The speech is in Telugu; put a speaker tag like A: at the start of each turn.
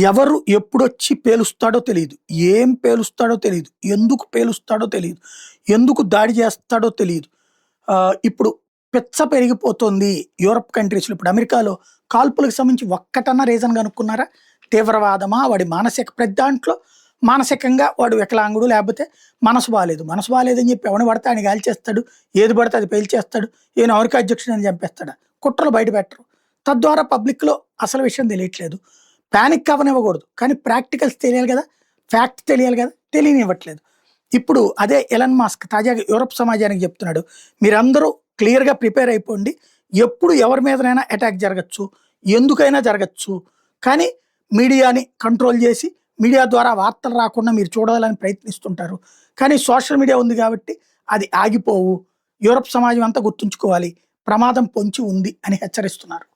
A: ఎవరు ఎప్పుడొచ్చి పేలుస్తాడో తెలీదు. ఏం పేలుస్తాడో తెలీదు. ఎందుకు పేలుస్తాడో తెలీదు. ఎందుకు దాడి చేస్తాడో తెలీదు. ఇప్పుడు పిచ్చ పెరిగిపోతుంది యూరప్ కంట్రీస్‌లో. ఇప్పుడు అమెరికాలో కాల్పులకు సంబంధించి ఒక్కటన్నా రీజన్ కనుక్కున్నారా? తీవ్రవాదమా? వాడి మానసిక ప్రతి దాంట్లో మానసికంగా వాడు వికలాంగుడు, లేకపోతే మనసు బాలేదు. మనసు బాలేదని చెప్పి ఎవడిని పడితే ఆడిని కాల్చేస్తాడు. ఏది పడితే అది పేల్చేస్తాడు. ఈయన అమెరికా అధ్యక్షుడని చంపేస్తాడా? కుట్రలు బయట పెట్టరు. తద్వారా పబ్లిక్‌లో అసలు విషయం తెలియట్లేదు. పానిక్ అవ్వనివ్వకూడదు. కానీ ప్రాక్టికల్స్ తెలియాలి గదా! ఫ్యాక్ట్ తెలియాలి గదా! తెలియనివ్వట్లేదు. ఇప్పుడు అదే ఎలన్ మస్క్ తాజాగా యూరప్ సమాజానికి చెప్తున్నాడు. మీరందరూ క్లియర్‌గా ప్రిపేర్ అయిపోండి. ఎప్పుడు ఎవరి మీదనైనా అటాక్ జరగొచ్చు. ఎందుకైనా జరగొచ్చు. కానీ మీడియాని కంట్రోల్ చేసి, మీడియా ద్వారా వార్తలు రాకుండా మీరు చూడాలని ప్రయత్నిస్తుంటారు. కానీ సోషల్ మీడియా ఉంది కాబట్టి అది ఆగిపోవు. యూరప్ సమాజం అంతా గుర్తుంచుకోవాలి. ప్రమాదం పొంచి ఉంది అని హెచ్చరిస్తున్నారు.